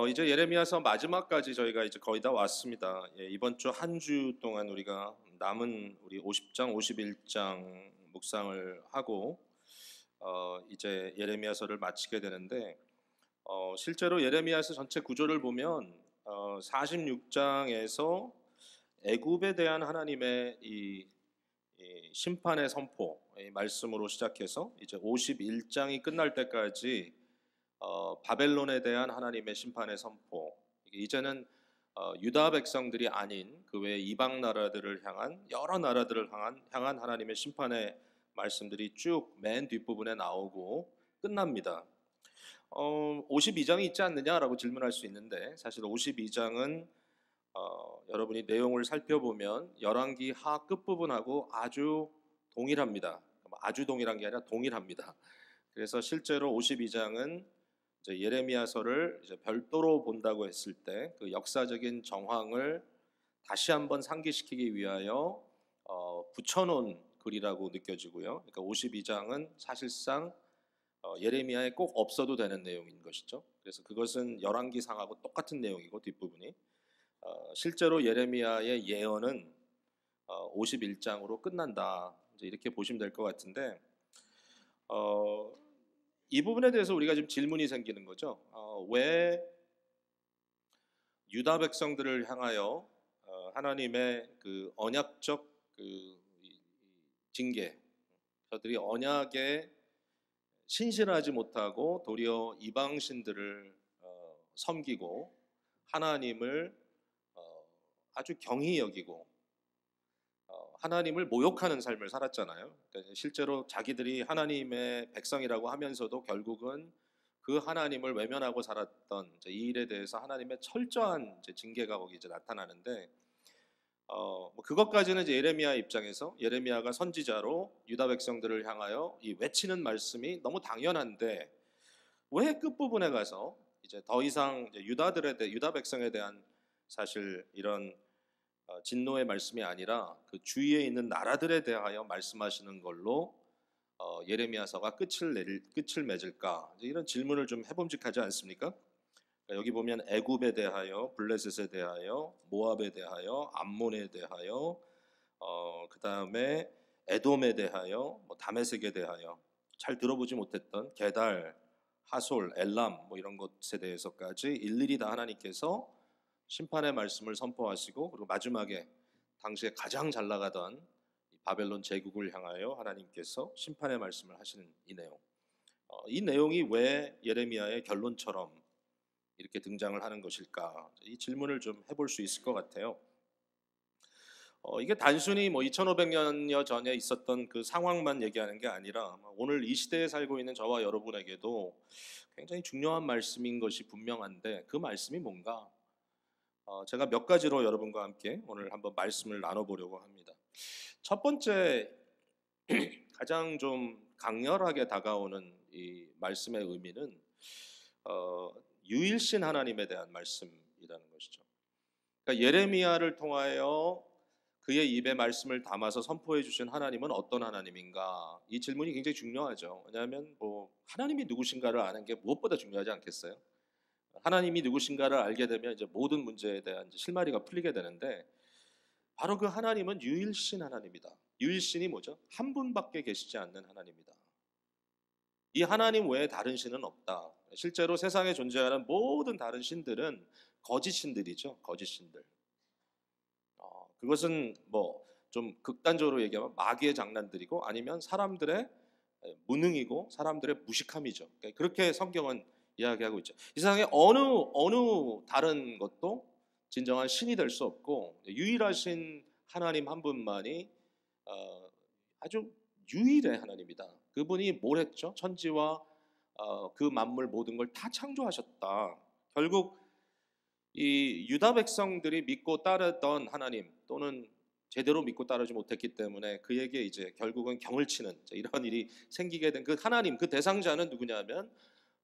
이제 예레미야서 마지막까지 저희가 이제 거의 다 왔습니다. 예, 이번 주 한 주 동안 우리가 남은 우리 50장, 51장 묵상을 하고 이제 예레미야서를 마치게 되는데 실제로 예레미야서 전체 구조를 보면 46장에서 애굽에 대한 하나님의 이 심판의 선포, 이 말씀으로 시작해서 이제 51장이 끝날 때까지 바벨론에 대한 하나님의 심판의 선포. 이제는 유다 백성들이 아닌 그 외 이방 나라들을 향한 여러 나라들을 향한 하나님의 심판의 말씀들이 쭉 맨 뒷부분에 나오고 끝납니다. 52장이 있지 않느냐라고 질문할 수 있는데 사실 52장은 여러분이 내용을 살펴보면 열왕기 하 끝부분하고 아주 동일합니다. 아주 동일한 게 아니라 동일합니다. 그래서 실제로 52장은 이제 예레미야서를 이제 별도로 본다고 했을 때 그 역사적인 정황을 다시 한번 상기시키기 위하여 붙여놓은 글이라고 느껴지고요. 그러니까 52장은 사실상 예레미야에 꼭 없어도 되는 내용인 것이죠. 그래서 그것은 열왕기상하고 똑같은 내용이고 뒷부분이 실제로 예레미야의 예언은 51장으로 끝난다. 이제 이렇게 보시면 될 것 같은데 어, 이 부분에 대해서 우리가 지금 질문이 생기는 거죠. 왜 유다 백성들을 향하여 하나님의 그 언약적 이 징계, 저들이 언약에 신실하지 못하고 도리어 이방 신들을 섬기고 하나님을 아주 경히 여기고 하나님을 모욕하는 삶을 살았잖아요. 그러니까 실제로 자기들이 하나님의 백성이라고 하면서도 결국은 그 하나님을 외면하고 살았던 이 일에 대해서 하나님의 철저한 징계가 거기 이제 나타나는데 뭐 그것까지는 이제 예레미야 입장에서 예레미야가 선지자로 유다 백성들을 향하여 이 외치는 말씀이 너무 당연한데 왜 끝부분에 가서 이제 더 이상 이제 유다 백성에 대한 사실 이런 진노의 말씀이 아니라 그 주위에 있는 나라들에 대하여 말씀하시는 걸로 예레미야서가 끝을 맺을까 이런 질문을 좀 해봄직하지 않습니까? 그러니까 여기 보면 애굽에 대하여, 블레셋에 대하여, 모압에 대하여, 암몬에 대하여, 그 다음에 에돔에 대하여, 뭐 다메섹에 대하여 잘 들어보지 못했던 게달, 하솔, 엘람 뭐 이런 것에 대해서까지 일일이 다 하나님께서 심판의 말씀을 선포하시고 그리고 마지막에 당시에 가장 잘 나가던 바벨론 제국을 향하여 하나님께서 심판의 말씀을 하시는 이 내용. 이 내용이 왜 예레미야의 결론처럼 이렇게 등장을 하는 것일까? 이 질문을 좀 해볼 수 있을 것 같아요. 이게 단순히 뭐 2500년여 전에 있었던 그 상황만 얘기하는 게 아니라 오늘 이 시대에 살고 있는 저와 여러분에게도 굉장히 중요한 말씀인 것이 분명한데 그 말씀이 뭔가? 제가 몇 가지로 여러분과 함께 오늘 한번 말씀을 나눠보려고 합니다. 첫 번째 가장 좀 강렬하게 다가오는 이 말씀의 의미는 유일신 하나님에 대한 말씀이라는 것이죠. 그러니까 예레미야를 통하여 그의 입에 말씀을 담아서 선포해 주신 하나님은 어떤 하나님인가? 이 질문이 굉장히 중요하죠. 왜냐하면 뭐 하나님이 누구신가를 아는 게 무엇보다 중요하지 않겠어요? 하나님이 누구신가를 알게 되면 이제 모든 문제에 대한 이제 실마리가 풀리게 되는데 바로 그 하나님은 유일신 하나님이다. 유일신이 뭐죠? 한 분밖에 계시지 않는 하나님이다. 이 하나님 외에 다른 신은 없다. 실제로 세상에 존재하는 모든 다른 신들은 거짓 신들이죠. 거짓 신들. 그것은 뭐 좀 극단적으로 얘기하면 마귀의 장난들이고 아니면 사람들의 무능이고 사람들의 무식함이죠. 그러니까 그렇게 성경은 이야기하고 있죠. 이 세상에 어느 다른 것도 진정한 신이 될 수 없고 유일하신 하나님 한 분만이 아주 유일의 하나님이다. 그분이 뭘 했죠? 천지와 그 만물 모든 걸 다 창조하셨다. 결국 이 유다 백성들이 믿고 따르던 하나님 또는 제대로 믿고 따르지 못했기 때문에 그에게 이제 결국은 경을 치는 이런 일이 생기게 된 그 하나님, 그 대상자는 누구냐면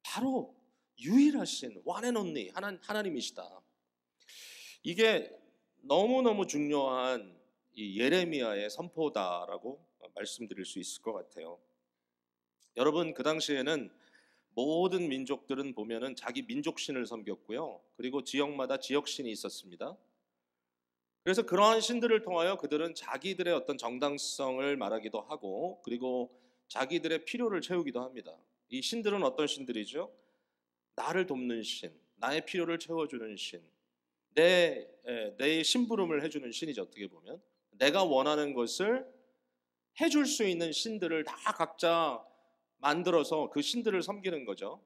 바로 유일하신 one and only 하나님이시다. 이게 너무너무 중요한 이 예레미야의 선포다라고 말씀드릴 수 있을 것 같아요. 여러분 그 당시에는 모든 민족들은 보면은 자기 민족신을 섬겼고요. 그리고 지역마다 지역신이 있었습니다. 그래서 그러한 신들을 통하여 그들은 자기들의 어떤 정당성을 말하기도 하고, 그리고 자기들의 필요를 채우기도 합니다. 이 신들은 어떤 신들이죠? 나를 돕는 신, 나의 필요를 채워주는 신, 내 심부름을 해주는 신이죠. 어떻게 보면 내가 원하는 것을 해줄 수 있는 신들을 다 각자 만들어서 그 신들을 섬기는 거죠.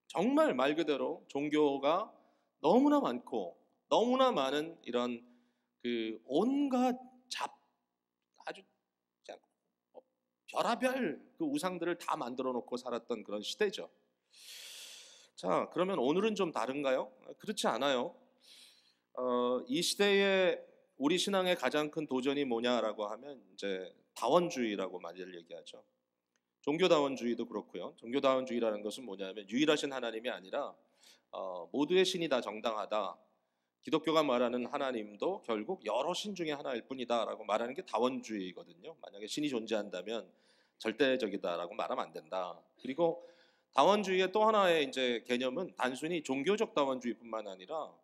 정말 말 그대로 종교가 너무나 많고 너무나 많은 이런 그 온갖 아주 별하별 그 우상들을 다 만들어 놓고 살았던 그런 시대죠. 자, 그러면 오늘은 좀 다른가요? 그렇지 않아요. 이 시대에 우리 신앙의 가장 큰 도전이 뭐냐라고 하면 이제 다원주의라고 많이들 얘기하죠. 종교다원주의도 그렇고요. 종교다원주의라는 것은 뭐냐면 유일하신 하나님이 아니라 모두의 신이 다 정당하다. 기독교가 말하는 하나님도 결국 여러 신 중에 하나일 뿐이다라고 말하는 게 다원주의거든요. 만약에 신이 존재한다면 절대적이다라고 말하면 안 된다. 그리고 다원주의의 또 하나의 이제 개념은 단순히 종교적 다원주의뿐만 아니라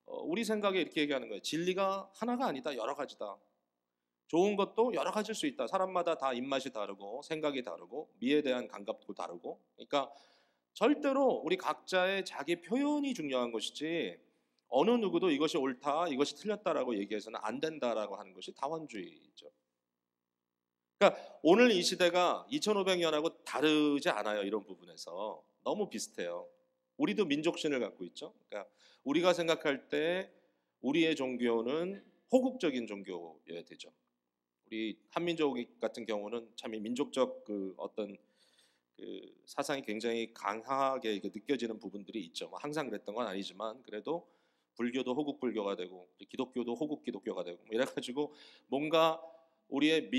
우리 생각에 이렇게 얘기하는 거예요. 진리가 하나가 아니다, 여러 가지다. 좋은 것도 여러 가지일 수 있다. 사람마다 다 입맛이 다르고 생각이 다르고 미에 대한 감각도 다르고. 그러니까 절대로 우리 각자의 자기 표현이 중요한 것이지 어느 누구도 이것이 옳다, 이것이 틀렸다라고 얘기해서는 안 된다라고 하는 것이 다원주의죠. 그러니까 오늘 이 시대가 2500년하고 다르지 않아요. 이런 부분에서 너무 비슷해요. 우리도 민족신을 갖고 있죠. 그러니까 우리가 생각할 때 우리의 종교는 호국적인 종교여야 되죠. 우리 한민족 같은 경우는 참 민족적 그 어떤 그 사상이 굉장히 강하게 느껴지는 부분들이 있죠. 뭐 항상 그랬던 건 아니지만 그래도 불교도 호국 불교가 되고 기독교도 호국 기독교가 되고 이래가지고 뭔가 우리의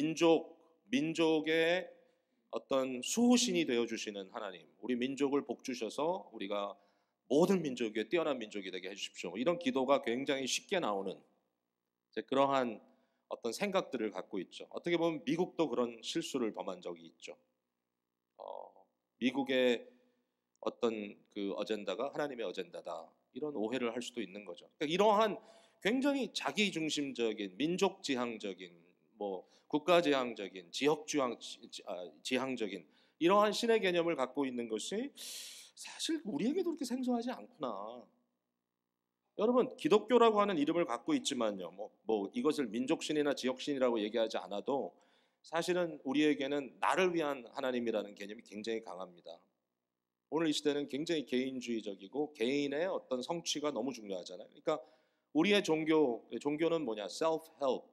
민족의 어떤 수호신이 되어 주시는 하나님, 우리 민족을 복 주셔서 우리가 모든 민족에 뛰어난 민족이 되게 해주십시오. 이런 기도가 굉장히 쉽게 나오는 그러한 어떤 생각들을 갖고 있죠. 어떻게 보면 미국도 그런 실수를 범한 적이 있죠. 미국의 어떤 그 어젠다가 하나님의 어젠다다, 이런 오해를 할 수도 있는 거죠. 그러니까 이러한 굉장히 자기중심적인 민족지향적인 뭐 국가지향적인 지향적인 이러한 신의 개념을 갖고 있는 것이 사실 우리에게도 그렇게 생소하지 않구나. 여러분, 기독교라고 하는 이름을 갖고 있지만요, 뭐 이것을 민족신이나 지역신이라고 얘기하지 않아도 사실은 우리에게는 나를 위한 하나님이라는 개념이 굉장히 강합니다. 오늘 이 시대는 굉장히 개인주의적이고 개인의 어떤 성취가 너무 중요하잖아요. 그러니까 우리의 종교는 뭐냐? self-help,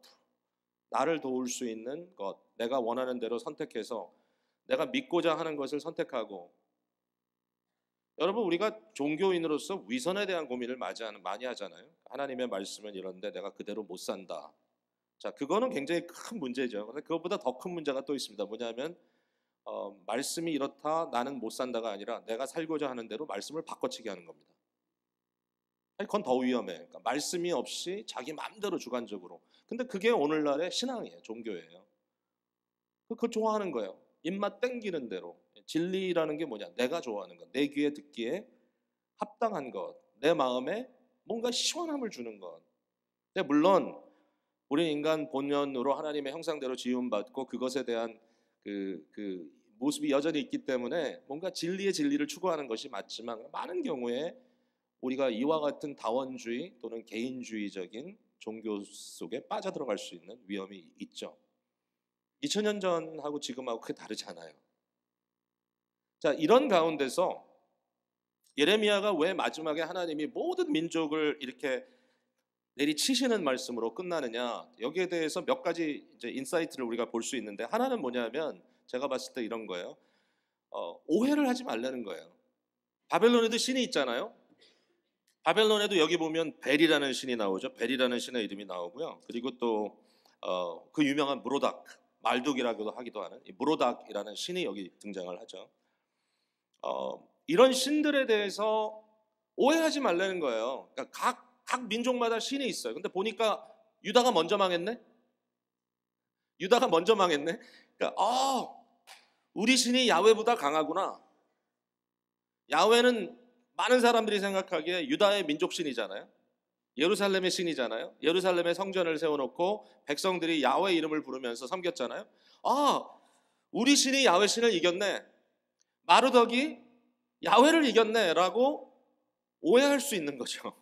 나를 도울 수 있는 것, 내가 원하는 대로 선택해서 내가 믿고자 하는 것을 선택하고. 여러분, 우리가 종교인으로서 위선에 대한 고민을 많이 하잖아요. 하나님의 말씀은 이런데 내가 그대로 못 산다. 자, 그거는 굉장히 큰 문제죠. 그런데 그것보다 더 큰 문제가 또 있습니다. 뭐냐면 말씀이 이렇다, 나는 못 산다가 아니라 내가 살고자 하는 대로 말씀을 바꿔치기 하는 겁니다. 그건 더 위험해. 그러니까 말씀이 없이 자기 마음대로 주관적으로. 근데 그게 오늘날의 신앙이에요. 종교예요. 그거 좋아하는 거예요. 입맛 땡기는 대로. 진리라는 게 뭐냐? 내가 좋아하는 것, 내 귀에 듣기에 합당한 것, 내 마음에 뭔가 시원함을 주는 것. 근데 물론 우리 인간 본연으로 하나님의 형상대로 지음받고 그것에 대한 그 모습이 여전히 있기 때문에 뭔가 진리를 추구하는 것이 맞지만, 많은 경우에 우리가 이와 같은 다원주의 또는 개인주의적인 종교 속에 빠져들어갈 수 있는 위험이 있죠. 2000년 전하고 지금하고 크게 다르지 않아요. 자, 이런 가운데서 예레미야가 왜 마지막에 하나님이 모든 민족을 이렇게 내리치시는 말씀으로 끝나느냐, 여기에 대해서 몇 가지 이제 인사이트를 우리가 볼 수 있는데, 하나는 뭐냐면 제가 봤을 때 이런 거예요. 오해를 하지 말라는 거예요. 바벨론에도 신이 있잖아요. 바벨론에도 여기 보면 벨이라는 신이 나오죠. 벨이라는 신의 이름이 나오고요. 그리고 또 그 유명한 무로닥, 말둑이라고도 하기도 하는 이 무로닥이라는 신이 여기 등장을 하죠. 이런 신들에 대해서 오해하지 말라는 거예요. 그러니까 각 민족마다 신이 있어요. 근데 보니까 유다가 먼저 망했네. 그러니까 우리 신이 야훼보다 강하구나. 야훼는 많은 사람들이 생각하기에 유다의 민족신이잖아요. 예루살렘의 신이잖아요. 예루살렘에 성전을 세워놓고 백성들이 야훼 이름을 부르면서 섬겼잖아요. 아, 우리 신이 야훼 신을 이겼네. 마르덕이 야훼를 이겼네 라고 오해할 수 있는 거죠.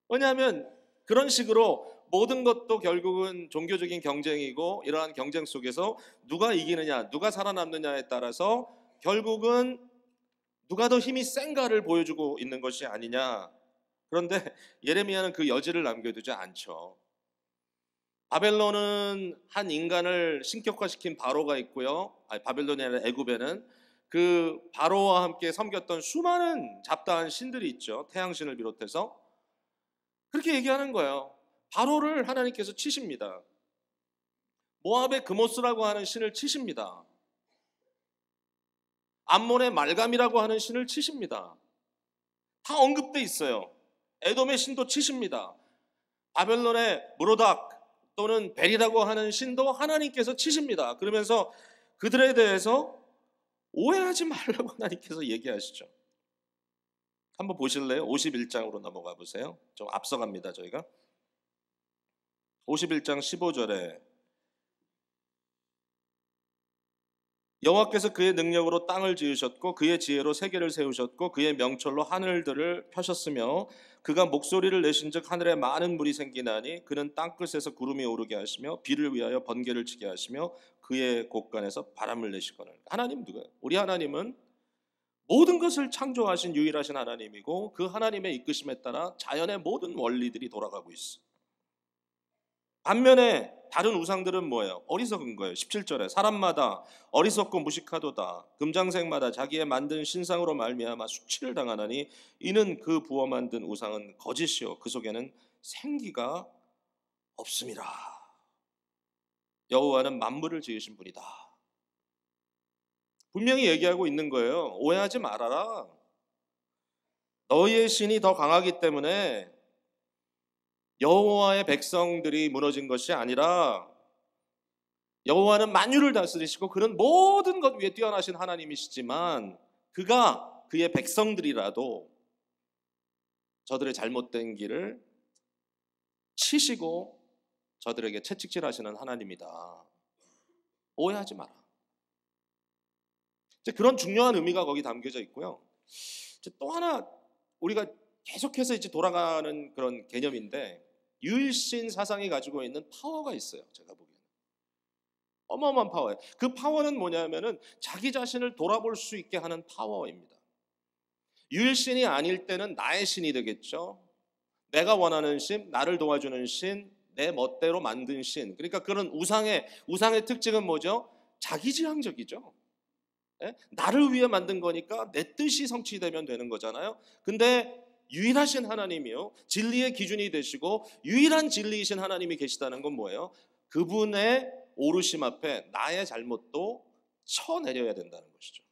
왜냐하면 그런 식으로 모든 것도 결국은 종교적인 경쟁이고, 이러한 경쟁 속에서 누가 이기느냐, 누가 살아남느냐에 따라서 결국은 누가 더 힘이 센가를 보여주고 있는 것이 아니냐. 그런데 예레미야는 그 여지를 남겨두지 않죠. 바벨론은 한 인간을 신격화시킨 바로가 있고요. 바벨론이 아니라 애굽에는 그 바로와 함께 섬겼던 수많은 잡다한 신들이 있죠. 태양신을 비롯해서. 그렇게 얘기하는 거예요. 바로를 하나님께서 치십니다. 모압의 그모스라고 하는 신을 치십니다. 암몬의 말감이라고 하는 신을 치십니다. 다 언급돼 있어요. 에돔의 신도 치십니다. 바벨론의 무로닥 또는 벨이라고 하는 신도 하나님께서 치십니다. 그러면서 그들에 대해서 오해하지 말라고 하나님께서 얘기하시죠. 한번 보실래요? 51장으로 넘어가 보세요. 좀 앞서갑니다, 저희가. 51장 15절에 여호와께서 그의 능력으로 땅을 지으셨고 그의 지혜로 세계를 세우셨고 그의 명철로 하늘들을 펴셨으며 그가 목소리를 내신즉 하늘에 많은 물이 생기나니 그는 땅끝에서 구름이 오르게 하시며 비를 위하여 번개를 치게 하시며 그의 곳간에서 바람을 내시거늘. 하나님 누구예요? 우리 하나님은 모든 것을 창조하신 유일하신 하나님이고 그 하나님의 이끄심에 따라 자연의 모든 원리들이 돌아가고 있어요. 반면에 다른 우상들은 뭐예요? 어리석은 거예요. 17절에 사람마다 어리석고 무식하도다. 금장색마다 자기의 만든 신상으로 말미암아 수치를 당하나니 이는 그 부어 만든 우상은 거짓이요 그 속에는 생기가 없음이라. 여호와는 만물을 지으신 분이다. 분명히 얘기하고 있는 거예요. 오해하지 말아라. 너희의 신이 더 강하기 때문에 여호와의 백성들이 무너진 것이 아니라 여호와는 만유를 다스리시고 그는 모든 것 위에 뛰어나신 하나님이시지만 그가 그의 백성들이라도 저들의 잘못된 길을 치시고 저들에게 채찍질하시는 하나님이다. 오해하지 마라. 이제 그런 중요한 의미가 거기 담겨져 있고요. 이제 또 하나 우리가 계속해서 이제 돌아가는 그런 개념인데 유일신 사상이 가지고 있는 파워가 있어요. 제가 보기에는 어마어마한 파워예요. 그 파워는 뭐냐면은 자기 자신을 돌아볼 수 있게 하는 파워입니다. 유일신이 아닐 때는 나의 신이 되겠죠. 내가 원하는 신, 나를 도와주는 신, 내 멋대로 만든 신. 그러니까 그런 우상의 특징은 뭐죠? 자기지향적이죠. 예? 나를 위해 만든 거니까 내 뜻이 성취되면 되는 거잖아요. 근데 유일하신 하나님이요, 진리의 기준이 되시고 유일한 진리이신 하나님이 계시다는 건 뭐예요? 그분의 오르심 앞에 나의 잘못도 쳐내려야 된다는 것이죠.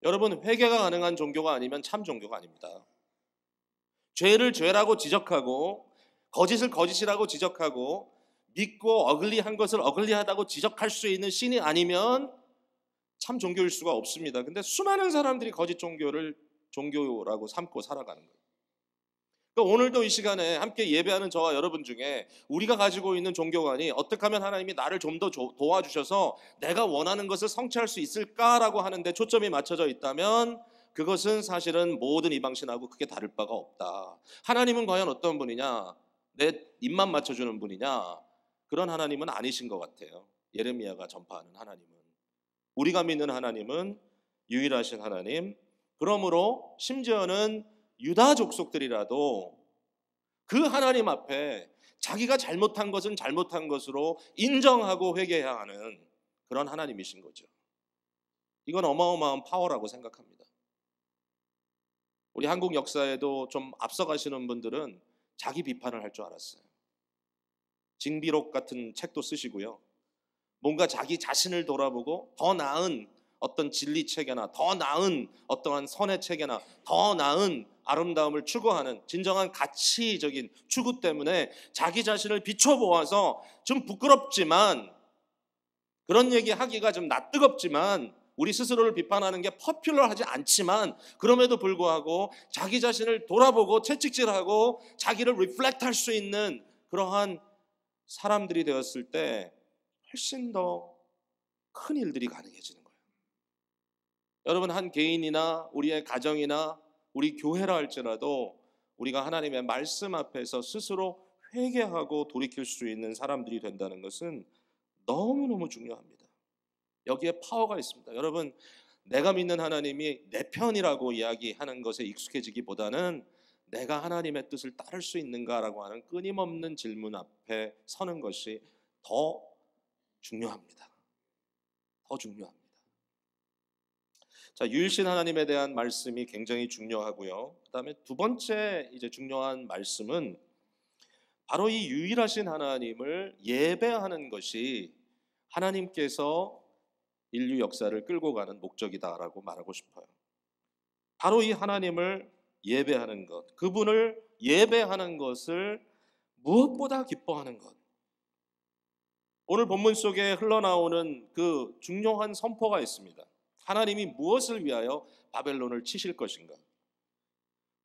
여러분, 회개가 가능한 종교가 아니면 참 종교가 아닙니다. 죄를 죄라고 지적하고 거짓을 거짓이라고 지적하고 믿고 어글리한 것을 어글리하다고 지적할 수 있는 신이 아니면 참 종교일 수가 없습니다. 근데 수많은 사람들이 거짓 종교라고 삼고 살아가는 거예요. 그러니까 오늘도 이 시간에 함께 예배하는 저와 여러분 중에 우리가 가지고 있는 종교관이 어떻게 하면 하나님이 나를 좀 더 도와주셔서 내가 원하는 것을 성취할 수 있을까라고 하는데 초점이 맞춰져 있다면 그것은 사실은 모든 이방신하고 크게 다를 바가 없다. 하나님은 과연 어떤 분이냐? 내 입만 맞춰주는 분이냐? 그런 하나님은 아니신 것 같아요. 예레미야가 전파하는 하나님은. 우리가 믿는 하나님은 유일하신 하나님. 그러므로 심지어는 유다 족속들이라도 그 하나님 앞에 자기가 잘못한 것은 잘못한 것으로 인정하고 회개해야 하는 그런 하나님이신 거죠. 이건 어마어마한 파워라고 생각합니다. 우리 한국 역사에도 좀 앞서가시는 분들은 자기 비판을 할 줄 알았어요. 징비록 같은 책도 쓰시고요. 뭔가 자기 자신을 돌아보고 더 나은 어떤 진리 체계나 더 나은 어떠한 선의 체계나 더 나은 아름다움을 추구하는 진정한 가치적인 추구 때문에 자기 자신을 비춰보아서 좀 부끄럽지만 그런 얘기 하기가 좀 낯뜨겁지만 우리 스스로를 비판하는 게 퍼퓰러하지 않지만 그럼에도 불구하고 자기 자신을 돌아보고 채찍질하고 자기를 리플렉트할 수 있는 그러한 사람들이 되었을 때 훨씬 더 큰 일들이 가능해지는 거예요. 여러분, 한 개인이나 우리의 가정이나 우리 교회라 할지라도 우리가 하나님의 말씀 앞에서 스스로 회개하고 돌이킬 수 있는 사람들이 된다는 것은 너무너무 중요합니다. 여기에 파워가 있습니다. 여러분, 내가 믿는 하나님이 내 편이라고 이야기하는 것에 익숙해지기보다는 내가 하나님의 뜻을 따를 수 있는가라고 하는 끊임없는 질문 앞에 서는 것이 더 중요합니다. 더 중요합니다. 자, 유일신 하나님에 대한 말씀이 굉장히 중요하고요. 그다음에 두 번째 이제 중요한 말씀은 바로 이 유일하신 하나님을 예배하는 것이 하나님께서 인류 역사를 끌고 가는 목적이다라고 말하고 싶어요. 바로 이 하나님을 예배하는 것, 그분을 예배하는 것을 무엇보다 기뻐하는 것. 오늘 본문 속에 흘러나오는 그 중요한 선포가 있습니다. 하나님이 무엇을 위하여 바벨론을 치실 것인가?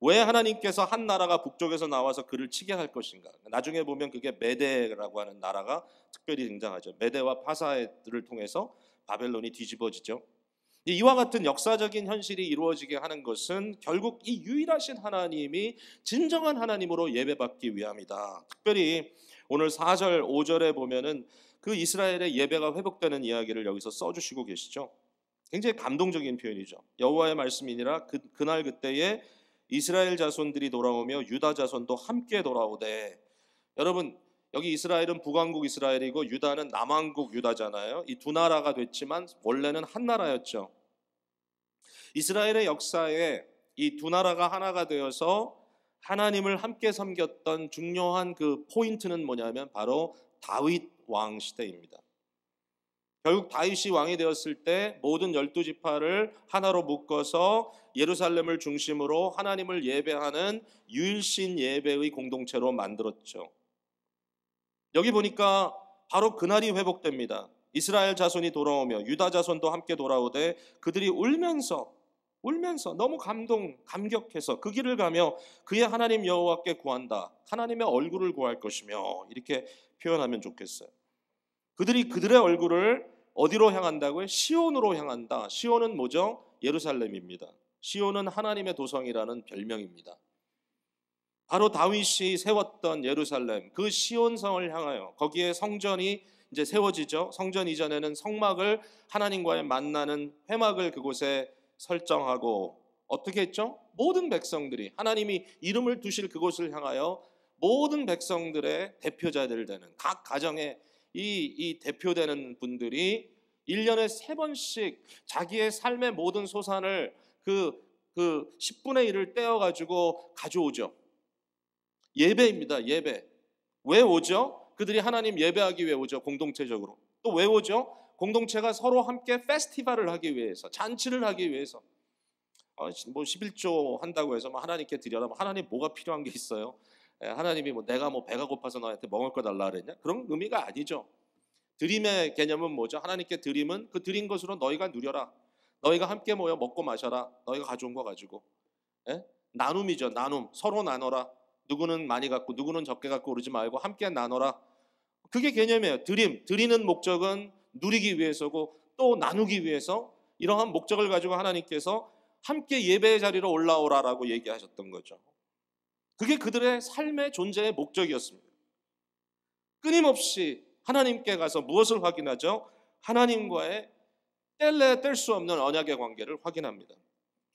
왜 하나님께서 한 나라가 북쪽에서 나와서 그를 치게 할 것인가? 나중에 보면 그게 메대라고 하는 나라가 특별히 등장하죠. 메대와 파사들을 통해서 바벨론이 뒤집어지죠. 이와 같은 역사적인 현실이 이루어지게 하는 것은 결국 이 유일하신 하나님이 진정한 하나님으로 예배받기 위함이다. 특별히 오늘 4절, 5절에 보면은 그 이스라엘의 예배가 회복되는 이야기를 여기서 써주시고 계시죠. 굉장히 감동적인 표현이죠. 여호와의 말씀이니라 그날 그때에 이스라엘 자손들이 돌아오며 유다 자손도 함께 돌아오되. 여러분, 여기 이스라엘은 북왕국 이스라엘이고 유다는 남왕국 유다잖아요. 이 두 나라가 됐지만 원래는 한 나라였죠. 이스라엘의 역사에 이 두 나라가 하나가 되어서 하나님을 함께 섬겼던 중요한 그 포인트는 뭐냐면 바로 다윗 왕 시대입니다. 결국 다윗이 왕이 되었을 때 모든 12지파를 하나로 묶어서 예루살렘을 중심으로 하나님을 예배하는 유일신 예배의 공동체로 만들었죠. 여기 보니까 바로 그날이 회복됩니다. 이스라엘 자손이 돌아오며 유다 자손도 함께 돌아오되 그들이 울면서 너무 감격해서 그 길을 가며 그의 하나님 여호와께 구한다. 하나님의 얼굴을 구할 것이며, 이렇게 표현하면 좋겠어요. 그들의 얼굴을 어디로 향한다고요? 시온으로 향한다. 시온은 뭐죠? 예루살렘입니다. 시온은 하나님의 도성이라는 별명입니다. 바로 다윗이 세웠던 예루살렘, 그 시온성을 향하여 거기에 성전이 이제 세워지죠. 성전 이전에는 성막을, 하나님과의 만나는 회막을 그곳에 설정하고, 어떻게 했죠? 모든 백성들이 하나님이 이름을 두실 그곳을 향하여 모든 백성들의 대표자들 되는 각 가정의 이 대표되는 분들이 1년에 3번씩 자기의 삶의 모든 소산을 그 10분의 1을 떼어가지고 가져오죠. 예배입니다. 예배. 왜 오죠? 그들이 하나님 예배하기 위해 오죠. 공동체적으로. 또 왜 오죠? 공동체가 서로 함께 페스티벌을 하기 위해서, 잔치를 하기 위해서. 뭐 11조 한다고 해서 하나님께 드려라. 하나님 뭐가 필요한 게 있어요? 하나님이 내가 배가 고파서 너한테 먹을 거 달라 그랬냐? 그런 의미가 아니죠. 드림의 개념은 뭐죠? 하나님께 드림은 그 드린 것으로 너희가 누려라. 너희가 함께 모여 먹고 마셔라. 너희가 가져온 거 가지고. 나눔이죠. 나눔. 서로 나눠라. 누구는 많이 갖고 누구는 적게 갖고 그러지 말고 함께 나눠라. 그게 개념이에요. 드리는 목적은 누리기 위해서고 또 나누기 위해서, 이러한 목적을 가지고 하나님께서 함께 예배의 자리로 올라오라라고 얘기하셨던 거죠. 그게 그들의 삶의 존재의 목적이었습니다. 끊임없이 하나님께 가서 무엇을 확인하죠? 하나님과의 뗄 수 없는 언약의 관계를 확인합니다.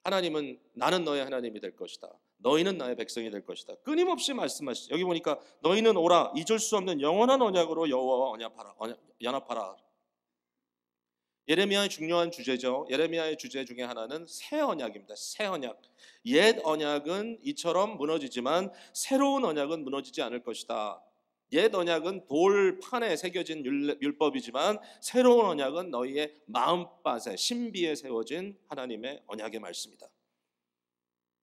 하나님은 나는 너의 하나님이 될 것이다. 너희는 나의 백성이 될 것이다. 끊임없이 말씀하시죠. 여기 보니까 너희는 오라, 잊을 수 없는 영원한 언약으로 여호와와 연합하라. 예레미야의 중요한 주제죠. 예레미야의 주제 중에 하나는 새 언약입니다. 새 언약. 옛 언약은 이처럼 무너지지만 새로운 언약은 무너지지 않을 것이다. 옛 언약은 돌판에 새겨진 율법이지만 새로운 언약은 너희의 마음밭에, 신비에 세워진 하나님의 언약의 말씀이다.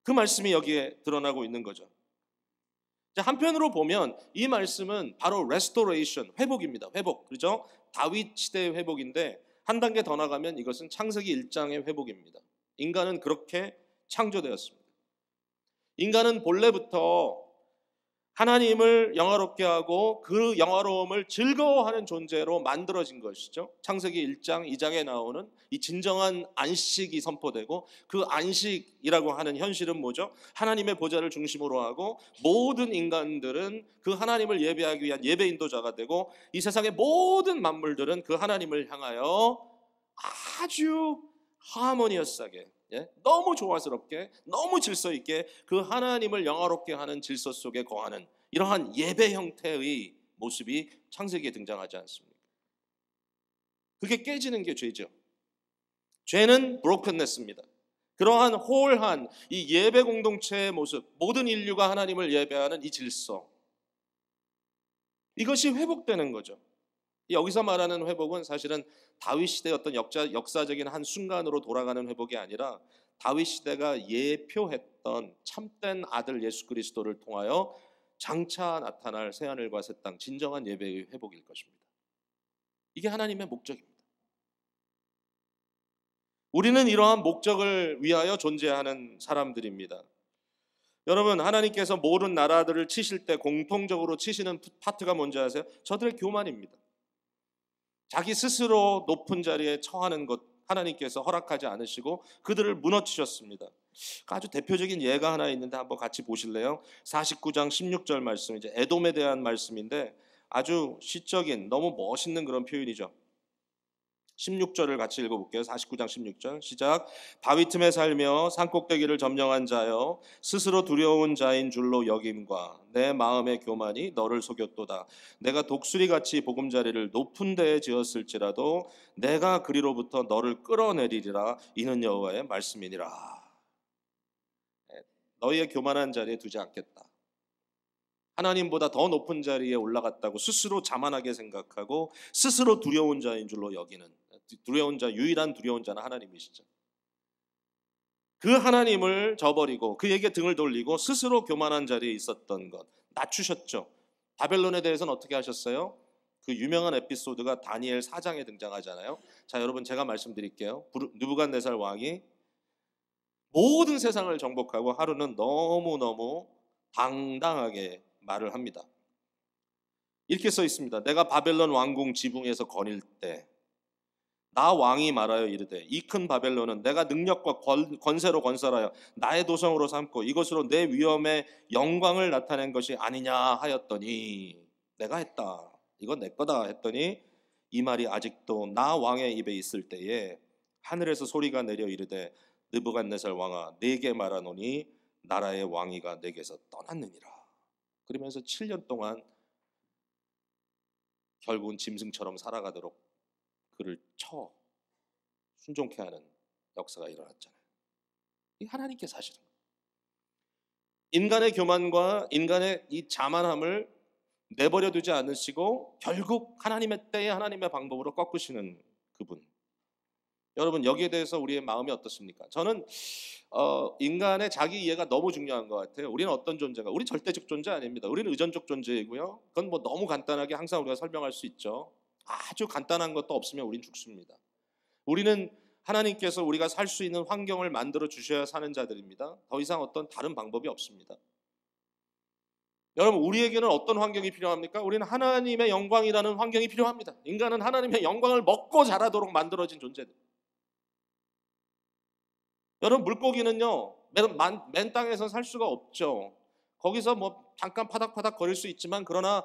그 말씀이 여기에 드러나고 있는 거죠. 한편으로 보면 이 말씀은 바로 restoration, 회복입니다. 회복. 그렇죠? 다윗 시대의 회복인데 한 단계 더 나가면 이것은 창세기 1장의 회복입니다. 인간은 그렇게 창조되었습니다. 인간은 본래부터 하나님을 영화롭게 하고 그 영화로움을 즐거워하는 존재로 만들어진 것이죠. 창세기 1장, 2장에 나오는 이 진정한 안식이 선포되고, 그 안식이라고 하는 현실은 뭐죠? 하나님의 보좌를 중심으로 하고 모든 인간들은 그 하나님을 예배하기 위한 예배 인도자가 되고, 이 세상의 모든 만물들은 그 하나님을 향하여 아주 하모니어스하게, 너무 조화스럽게, 너무 질서 있게 그 하나님을 영화롭게 하는 질서 속에 거하는 이러한 예배 형태의 모습이 창세기에 등장하지 않습니까? 그게 깨지는 게 죄죠. 죄는 브로큰네스입니다. 그러한 홀한 이 예배 공동체의 모습, 모든 인류가 하나님을 예배하는 이 질서, 이것이 회복되는 거죠. 여기서 말하는 회복은 사실은 다윗 시대의 어떤 역사적인 한 순간으로 돌아가는 회복이 아니라 다윗 시대가 예표했던 참된 아들 예수 그리스도를 통하여 장차 나타날 새하늘과 새 땅, 진정한 예배의 회복일 것입니다. 이게 하나님의 목적입니다. 우리는 이러한 목적을 위하여 존재하는 사람들입니다. 여러분, 하나님께서 모든 나라들을 치실 때 공통적으로 치시는 파트가 뭔지 아세요? 저들의 교만입니다. 자기 스스로 높은 자리에 처하는 것 하나님께서 허락하지 않으시고 그들을 무너뜨렸습니다. 아주 대표적인 예가 하나 있는데 한번 같이 보실래요? 49장 16절 말씀, 이제 에돔에 대한 말씀인데 아주 시적인, 너무 멋있는 그런 표현이죠. 16절을 같이 읽어볼게요. 49장 16절 시작. 바위 틈에 살며 산꼭대기를 점령한 자여, 스스로 두려운 자인 줄로 여김과 내 마음의 교만이 너를 속였도다. 내가 독수리같이 보금자리를 높은 데에 지었을지라도 내가 그리로부터 너를 끌어내리리라. 이는 여호와의 말씀이니라. 너희의 교만한 자리에 두지 않겠다. 하나님보다 더 높은 자리에 올라갔다고 스스로 자만하게 생각하고 스스로 두려운 자인 줄로 여기는, 두려운 자, 유일한 두려운 자는 하나님이시죠. 그 하나님을 저버리고 그에게 등을 돌리고 스스로 교만한 자리에 있었던 것, 낮추셨죠. 바벨론에 대해서는 어떻게 하셨어요? 그 유명한 에피소드가 다니엘 4장에 등장하잖아요. 자, 여러분, 제가 말씀드릴게요. 느부갓네살 왕이 모든 세상을 정복하고 하루는 너무너무 당당하게 말을 합니다. 이렇게 써 있습니다. 내가 바벨론 왕궁 지붕에서 거닐 때 나 왕이 말하여 이르되, 이 큰 바벨론은 내가 능력과 권세로 건설하여 나의 도성으로 삼고 이것으로 내 위엄의 영광을 나타낸 것이 아니냐 하였더니, 내가 했다, 이건 내 거다 했더니, 이 말이 아직도 나 왕의 입에 있을 때에 하늘에서 소리가 내려 이르되, 느부갓네살 왕아, 네게 말하노니 나라의 왕위가 내게서 떠났느니라. 그러면서 7년 동안 결국은 짐승처럼 살아가도록 그를 쳐 순종케 하는 역사가 일어났잖아요. 이 하나님께서 하시는 거예요. 인간의 교만과 인간의 이 자만함을 내버려 두지 않으시고 결국 하나님의 때에 하나님의 방법으로 꺾으시는 그분. 여러분, 여기에 대해서 우리의 마음이 어떻습니까? 저는 인간의 자기 이해가 너무 중요한 것 같아요. 우리는 어떤 존재가, 우리 절대적 존재 아닙니다. 우리는 의존적 존재이고요. 그건 뭐 너무 간단하게 항상 우리가 설명할 수 있죠. 아주 간단한 것도 없으면 우린 죽습니다. 우리는 하나님께서 우리가 살 수 있는 환경을 만들어 주셔야 사는 자들입니다. 더 이상 어떤 다른 방법이 없습니다. 여러분, 우리에게는 어떤 환경이 필요합니까? 우리는 하나님의 영광이라는 환경이 필요합니다. 인간은 하나님의 영광을 먹고 자라도록 만들어진 존재들. 여러분, 물고기는요, 맨 땅에서 살 수가 없죠. 거기서 뭐 잠깐 파닥파닥 거릴 수 있지만, 그러나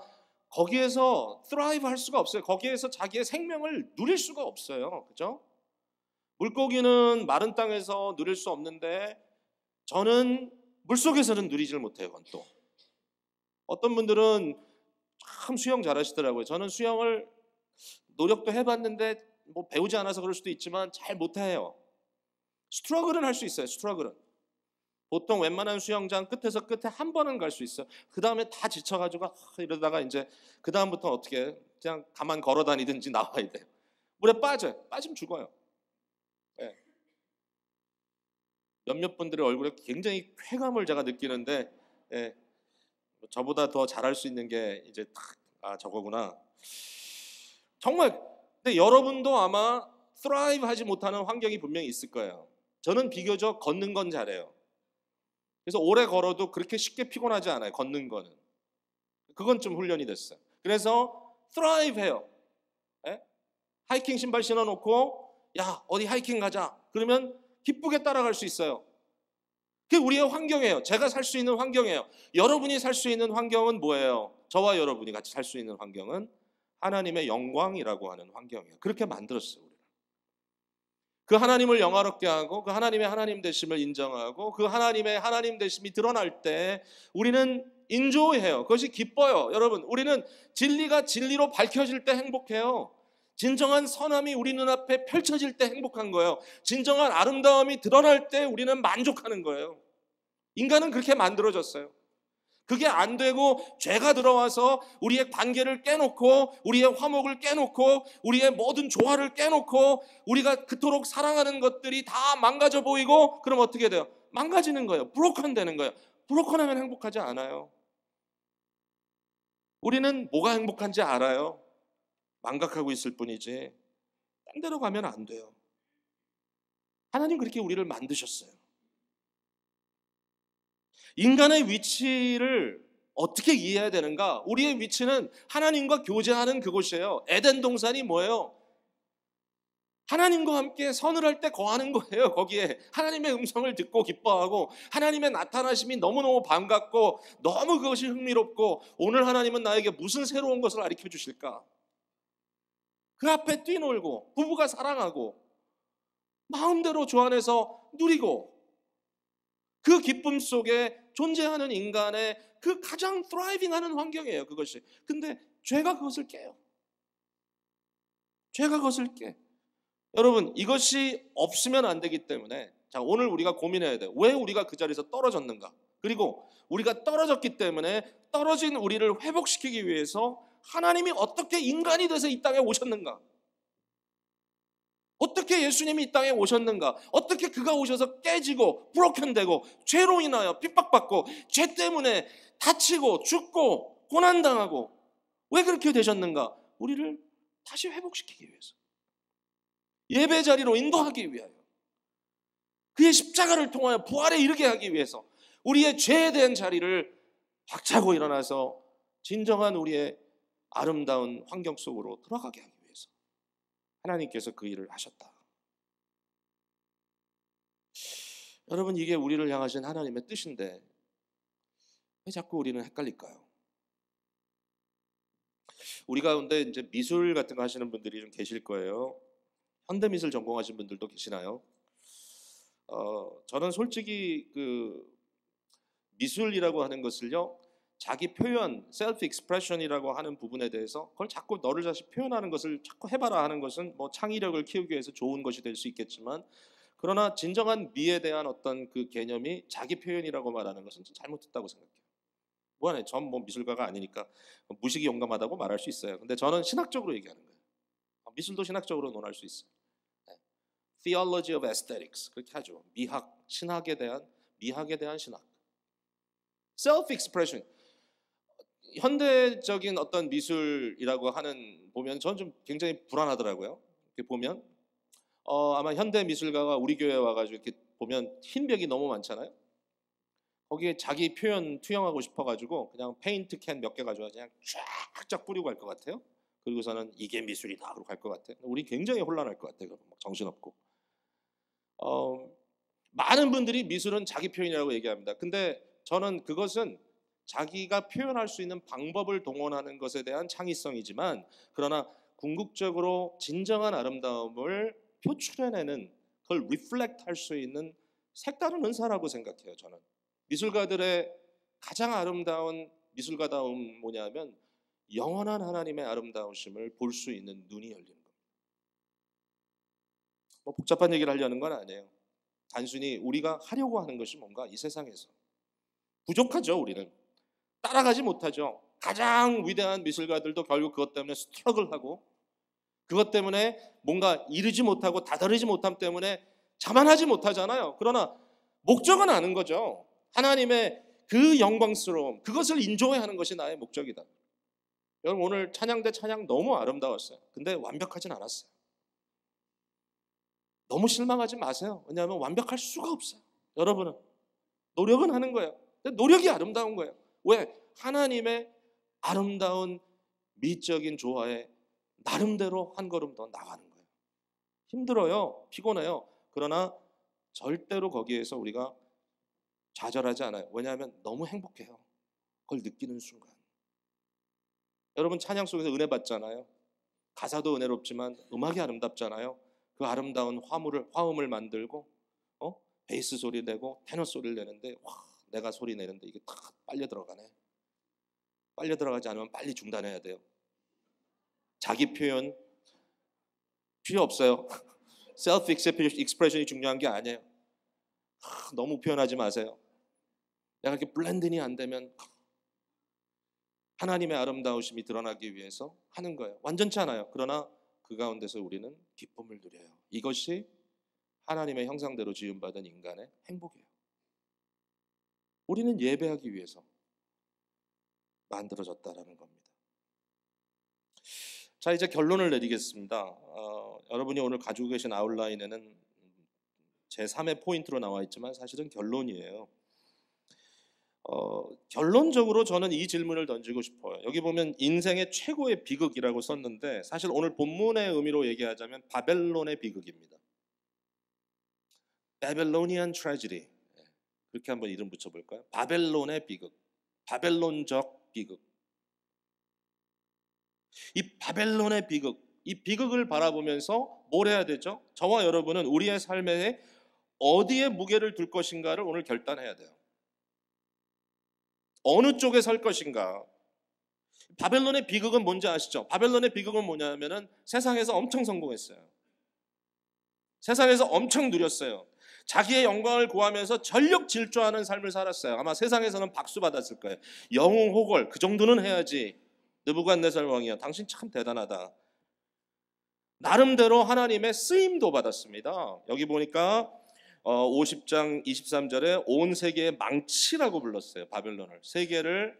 거기에서 thrive 할 수가 없어요. 거기에서 자기의 생명을 누릴 수가 없어요. 그죠? 물고기는 마른 땅에서 누릴 수 없는데, 저는 물속에서는 누리질 못해요. 그건 또 어떤 분들은 참 수영 잘하시더라고요. 저는 수영을 노력도 해봤는데 뭐 배우지 않아서 그럴 수도 있지만 잘 못해요. 스트러글은 할 수 있어요. 스트러글은 보통 웬만한 수영장 끝에서 끝에 한 번은 갈 수 있어요. 그 다음에 다 지쳐가지고 이러다가 이제 그 다음부터 어떻게 그냥 가만 걸어 다니든지 나와야 돼요. 물에 빠져요. 빠지면 죽어요. 네. 몇몇 분들의 얼굴에 굉장히 쾌감을 제가 느끼는데, 네. 저보다 더 잘할 수 있는 게 이제 저거구나. 정말. 근데 여러분도 아마 thrive 하지 못하는 환경이 분명히 있을 거예요. 저는 비교적 걷는 건 잘해요. 그래서 오래 걸어도 그렇게 쉽게 피곤하지 않아요. 걷는 거는. 그건 좀 훈련이 됐어요. 그래서 thrive 해요. 예? 하이킹 신발 신어놓고 야 어디 하이킹 가자. 그러면 기쁘게 따라갈 수 있어요. 그게 우리의 환경이에요. 제가 살 수 있는 환경이에요. 여러분이 살 수 있는 환경은 뭐예요? 저와 여러분이 같이 살 수 있는 환경은 하나님의 영광이라고 하는 환경이에요. 그렇게 만들었어요. 우리를. 그 하나님을 영화롭게 하고 그 하나님의 하나님 되심을 인정하고 그 하나님의 하나님 되심이 드러날 때 우리는 인조해요. 그것이 기뻐요. 여러분, 우리는 진리가 진리로 밝혀질 때 행복해요. 진정한 선함이 우리 눈앞에 펼쳐질 때 행복한 거예요. 진정한 아름다움이 드러날 때 우리는 만족하는 거예요. 인간은 그렇게 만들어졌어요. 그게 안 되고 죄가 들어와서 우리의 관계를 깨놓고 우리의 화목을 깨놓고 우리의 모든 조화를 깨놓고 우리가 그토록 사랑하는 것들이 다 망가져 보이고 그럼 어떻게 돼요? 망가지는 거예요. 브로큰 되는 거예요. 브로큰하면 행복하지 않아요. 우리는 뭐가 행복한지 알아요. 망각하고 있을 뿐이지 딴 데로 가면 안 돼요. 하나님 그렇게 우리를 만드셨어요. 인간의 위치를 어떻게 이해해야 되는가? 우리의 위치는 하나님과 교제하는 그곳이에요. 에덴 동산이 뭐예요? 하나님과 함께 선을 할 때 거하는 거예요. 거기에 하나님의 음성을 듣고 기뻐하고 하나님의 나타나심이 너무너무 반갑고 너무 그것이 흥미롭고 오늘 하나님은 나에게 무슨 새로운 것을 가르쳐 주실까? 그 앞에 뛰놀고 부부가 사랑하고 마음대로 주 안에서 누리고 그 기쁨 속에 존재하는 인간의 그 가장 thrive하는 환경이에요. 그것이. 근데 죄가 그것을 깨요. 죄가 그것을 깨. 여러분, 이것이 없으면 안 되기 때문에 자, 오늘 우리가 고민해야 돼요. 왜 우리가 그 자리에서 떨어졌는가? 그리고 우리가 떨어졌기 때문에 떨어진 우리를 회복시키기 위해서 하나님이 어떻게 인간이 돼서 이 땅에 오셨는가? 어떻게 예수님이 이 땅에 오셨는가? 어떻게 그가 오셔서 깨지고 브로큰되고 죄로 인하여 핍박받고 죄 때문에 다치고 죽고 고난당하고 왜 그렇게 되셨는가? 우리를 다시 회복시키기 위해서 예배 자리로 인도하기 위하여 그의 십자가를 통하여 부활에 이르게 하기 위해서 우리의 죄에 대한 자리를 박차고 일어나서 진정한 우리의 아름다운 환경 속으로 들어가게 하기 위해서 하나님께서 그 일을 하셨다. 여러분, 이게 우리를 향하신 하나님의 뜻인데 왜 자꾸 우리는 헷갈릴까요? 우리 가운데 이제 미술 같은 거 하시는 분들이 좀 계실 거예요. 현대미술 전공하신 분들도 계시나요? 저는 솔직히 그 미술이라고 하는 것을요, 자기 표현, 셀프 익스프레션이라고 하는 부분에 대해서 그걸 자꾸 너를 다시 표현하는 것을 자꾸 해봐라 하는 것은 뭐 창의력을 키우기 위해서 좋은 것이 될 수 있겠지만 그러나 진정한 미에 대한 어떤 그 개념이 자기 표현이라고 말하는 것은 좀 잘못됐다고 생각해요. 뭐하네, 전 뭐 미술가가 아니니까 무식이 용감하다고 말할 수 있어요. 근데 저는 신학적으로 얘기하는 거예요. 미술도 신학적으로 논할 수 있어요. Theology of Aesthetics 그렇게 하죠. 미학, 신학에 대한 미학에 대한 신학. Self-expression. 현대적인 어떤 미술이라고 하는 보면 저는 좀 굉장히 불안하더라고요. 이렇게 보면 아마 현대 미술가가 우리 교회에 와가지고 이렇게 보면 흰 벽이 너무 많잖아요. 거기에 자기 표현 투영하고 싶어가지고 그냥 페인트 캔 몇 개 가져와 그냥 쫙쫙 뿌리고 갈 것 같아요. 그리고서는 이게 미술이다 그러고 갈 것 같아요. 우리 굉장히 혼란할 것 같아요. 막 정신없고. 많은 분들이 미술은 자기 표현이라고 얘기합니다. 근데 저는 그것은 자기가 표현할 수 있는 방법을 동원하는 것에 대한 창의성이지만 그러나 궁극적으로 진정한 아름다움을 표출해내는 그걸 리플렉트 할 수 있는 색다른 은사라고 생각해요. 저는 미술가들의 가장 아름다운 미술가다움 뭐냐면 영원한 하나님의 아름다우심을 볼 수 있는 눈이 열리는 겁니다. 뭐 복잡한 얘기를 하려는 건 아니에요. 단순히 우리가 하려고 하는 것이 뭔가 이 세상에서 부족하죠. 우리는 따라가지 못하죠. 가장 위대한 미술가들도 결국 그것 때문에 스트러글하고 그것 때문에 뭔가 이루지 못하고 다다르지 못함 때문에 자만하지 못하잖아요. 그러나 목적은 아는 거죠. 하나님의 그 영광스러움, 그것을 인조해하는 것이 나의 목적이다. 여러분 오늘 찬양대 찬양 너무 아름다웠어요. 근데 완벽하진 않았어요. 너무 실망하지 마세요. 왜냐하면 완벽할 수가 없어요. 여러분은 노력은 하는 거예요. 근데 노력이 아름다운 거예요. 왜? 하나님의 아름다운 미적인 조화에 나름대로 한 걸음 더 나가는 거예요. 힘들어요. 피곤해요. 그러나 절대로 거기에서 우리가 좌절하지 않아요. 왜냐하면 너무 행복해요. 그걸 느끼는 순간. 여러분 찬양 속에서 은혜 받잖아요. 가사도 은혜롭지만 음악이 아름답잖아요. 그 아름다운 화음을 만들고 베이스 소리 내고 테너 소리를 내는데 와, 내가 소리 내는데 이게 다 빨려 들어가네. 빨려 들어가지 않으면 빨리 중단해야 돼요. 자기 표현 필요 없어요. 셀프 익스프레션이 중요한 게 아니에요. 너무 표현하지 마세요. 내가 이렇게 블렌딩이 안 되면 하나님의 아름다우심이 드러나기 위해서 하는 거예요. 완전치 않아요. 그러나 그 가운데서 우리는 기쁨을 누려요. 이것이 하나님의 형상대로 지음받은 인간의 행복이에요. 우리는 예배하기 위해서 만들어졌다라는 겁니다. 자, 이제 결론을 내리겠습니다. 여러분이 오늘 가지고 계신 아웃라인에는 제3의 포인트로 나와 있지만 사실은 결론이에요. 결론적으로 저는 이 질문을 던지고 싶어요. 여기 보면 인생의 최고의 비극이라고 썼는데 사실 오늘 본문의 의미로 얘기하자면 바벨론의 비극입니다. Babylonian tragedy. 그렇게 한번 이름 붙여볼까요? 바벨론의 비극, 바벨론적 비극. 이 바벨론의 비극, 이 비극을 바라보면서 뭘 해야 되죠? 저와 여러분은 우리의 삶에 어디에 무게를 둘 것인가를 오늘 결단해야 돼요. 어느 쪽에 설 것인가? 바벨론의 비극은 뭔지 아시죠? 바벨론의 비극은 뭐냐면은 세상에서 엄청 성공했어요. 세상에서 엄청 누렸어요. 자기의 영광을 구하면서 전력 질주하는 삶을 살았어요. 아마 세상에서는 박수 받았을 거예요. 영웅호걸 그 정도는 해야지. 느부갓네살 왕이야. 당신 참 대단하다. 나름대로 하나님의 쓰임도 받았습니다. 여기 보니까 50장 23절에 온 세계의 망치라고 불렀어요. 바벨론을. 세계를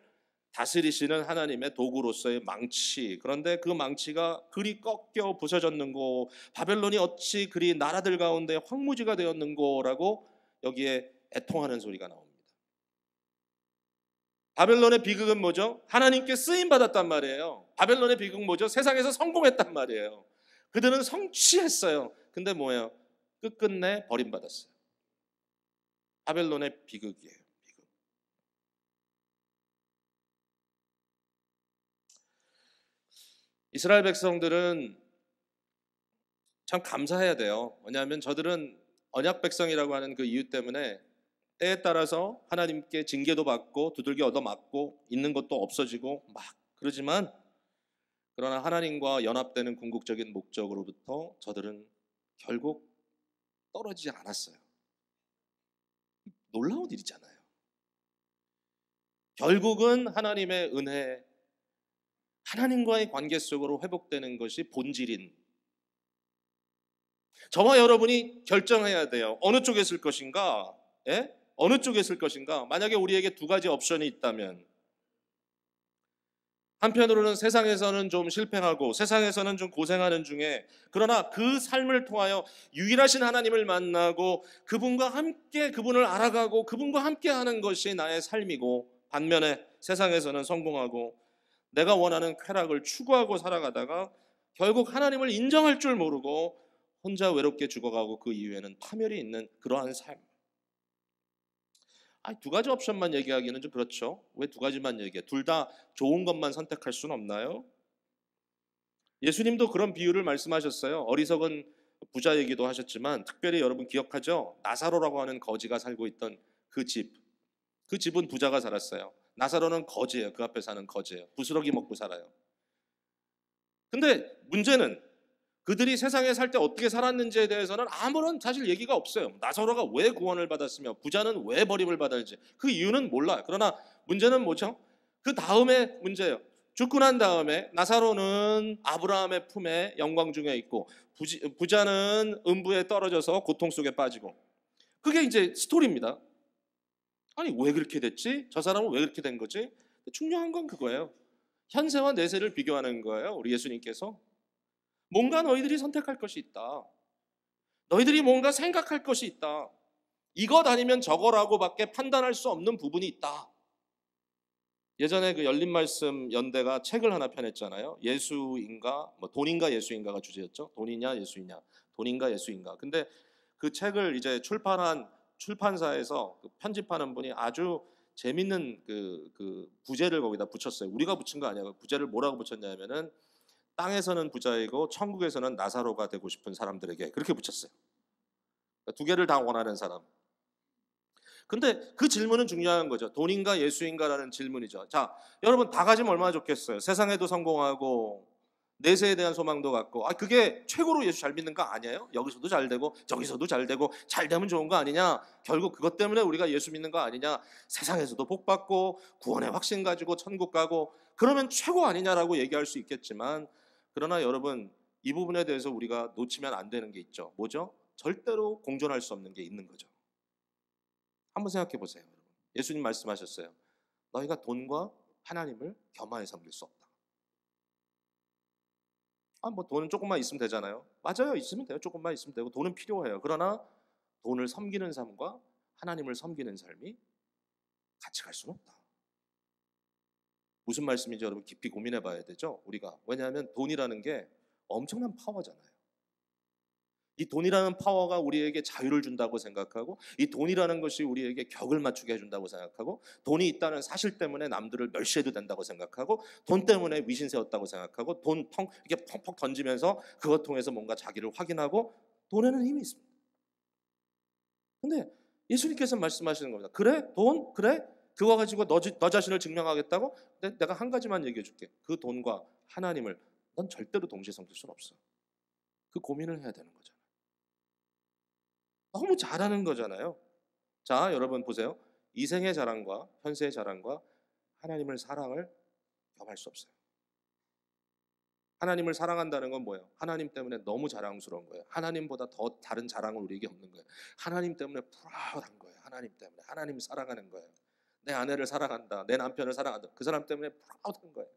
다스리시는 하나님의 도구로서의 망치. 그런데 그 망치가 그리 꺾여 부서졌는고 바벨론이 어찌 그리 나라들 가운데 황무지가 되었는고라고 여기에 애통하는 소리가 나옵니다. 바벨론의 비극은 뭐죠? 하나님께 쓰임받았단 말이에요. 바벨론의 비극은 뭐죠? 세상에서 성공했단 말이에요. 그들은 성취했어요. 근데 뭐예요? 끝끝내 버림받았어요. 바벨론의 비극이에요. 비극. 이스라엘 백성들은 참 감사해야 돼요. 왜냐하면 저들은 언약 백성이라고 하는 그 이유 때문에 때에 따라서 하나님께 징계도 받고 두들겨 얻어맞고 있는 것도 없어지고 막 그러지만 그러나 하나님과 연합되는 궁극적인 목적으로부터 저들은 결국 떨어지지 않았어요. 놀라운 일이잖아요. 결국은 하나님의 은혜, 하나님과의 관계 속으로 회복되는 것이 본질인 저와 여러분이 결정해야 돼요. 어느 쪽에 쓸 것인가? 예? 어느 쪽에 쓸 것인가? 만약에 우리에게 두 가지 옵션이 있다면 한편으로는 세상에서는 좀 실패하고 세상에서는 좀 고생하는 중에 그러나 그 삶을 통하여 유일하신 하나님을 만나고 그분과 함께 그분을 알아가고 그분과 함께 하는 것이 나의 삶이고 반면에 세상에서는 성공하고 내가 원하는 쾌락을 추구하고 살아가다가 결국 하나님을 인정할 줄 모르고 혼자 외롭게 죽어가고 그 이후에는 파멸이 있는 그러한 삶. 두 가지 옵션만 얘기하기는 좀 그렇죠. 왜 두 가지만 얘기해? 둘 다 좋은 것만 선택할 수는 없나요? 예수님도 그런 비유를 말씀하셨어요. 어리석은 부자 얘기도 하셨지만 특별히 여러분 기억하죠? 나사로라고 하는 거지가 살고 있던 그 집. 그 집은 부자가 살았어요. 나사로는 거지예요. 그 앞에 사는 거지예요. 부스러기 먹고 살아요. 근데 문제는 그들이 세상에 살 때 어떻게 살았는지에 대해서는 아무런 사실 얘기가 없어요. 나사로가 왜 구원을 받았으며 부자는 왜 버림을 받았는지 그 이유는 몰라요. 그러나 문제는 뭐죠? 그 다음에 문제예요. 죽고 난 다음에 나사로는 아브라함의 품에 영광 중에 있고 부자는 음부에 떨어져서 고통 속에 빠지고 그게 이제 스토리입니다. 아니 왜 그렇게 됐지? 저 사람은 왜 그렇게 된 거지? 중요한 건 그거예요. 현세와 내세를 비교하는 거예요. 우리 예수님께서. 뭔가 너희들이 선택할 것이 있다. 너희들이 뭔가 생각할 것이 있다. 이것 아니면 저거라고밖에 판단할 수 없는 부분이 있다. 예전에 그 열린말씀 연대가 책을 하나 펴냈잖아요. 예수인가, 뭐 돈인가 예수인가가 주제였죠. 돈이냐 예수이냐, 돈인가 예수인가. 근데 그 책을 이제 출판한 출판사에서 그 편집하는 분이 아주 재밌는 그 부제를 거기다 붙였어요. 우리가 붙인 거 아니야. 부제를 뭐라고 붙였냐면은 땅에서는 부자이고 천국에서는 나사로가 되고 싶은 사람들에게 그렇게 붙였어요. 두 개를 다 원하는 사람. 근데 그 질문은 중요한 거죠. 돈인가 예수인가라는 질문이죠. 자, 여러분 다 가지면 얼마나 좋겠어요. 세상에도 성공하고 내세에 대한 소망도 갖고. 그게 최고로 예수 잘 믿는 거 아니에요? 여기서도 잘 되고 저기서도 잘 되고 잘 되면 좋은 거 아니냐? 결국 그것 때문에 우리가 예수 믿는 거 아니냐? 세상에서도 복 받고 구원의 확신 가지고 천국 가고 그러면 최고 아니냐라고 얘기할 수 있겠지만, 그러나 여러분 이 부분에 대해서 우리가 놓치면 안 되는 게 있죠. 뭐죠? 절대로 공존할 수 없는 게 있는 거죠. 한번 생각해 보세요. 예수님 말씀하셨어요. 너희가 돈과 하나님을 겸하여 섬길 수 없다. 뭐 돈은 조금만 있으면 되잖아요. 맞아요. 있으면 돼요. 조금만 있으면 되고 돈은 필요해요. 그러나 돈을 섬기는 삶과 하나님을 섬기는 삶이 같이 갈 수는 없다. 무슨 말씀인지 여러분 깊이 고민해 봐야 되죠. 우리가. 왜냐하면 돈이라는 게 엄청난 파워잖아요. 이 돈이라는 파워가 우리에게 자유를 준다고 생각하고, 이 돈이라는 것이 우리에게 격을 맞추게 해준다고 생각하고, 돈이 있다는 사실 때문에 남들을 멸시해도 된다고 생각하고, 돈 때문에 위신 세웠다고 생각하고, 돈 이렇게 펑펑 던지면서 그것 통해서 뭔가 자기를 확인하고, 돈에는 힘이 있습니다. 근데 예수님께서 말씀하시는 겁니다. 그래? 돈? 그래? 그거 가지고 너 자신을 증명하겠다고? 근데 내가 한 가지만 얘기해 줄게. 그 돈과 하나님을 넌 절대로 동시에 섬길 수는 없어. 그 고민을 해야 되는 거잖아요. 너무 잘하는 거잖아요. 자, 여러분 보세요. 이생의 자랑과 현세의 자랑과 하나님을 사랑을 겸할 수 없어요. 하나님을 사랑한다는 건 뭐예요? 하나님 때문에 너무 자랑스러운 거예요. 하나님보다 더 다른 자랑은 우리에게 없는 거예요. 하나님 때문에 프라우드한 거예요. 하나님 때문에. 하나님 사랑하는 거예요. 내 아내를 사랑한다. 내 남편을 사랑한다. 그 사람 때문에 프라우드한 거예요.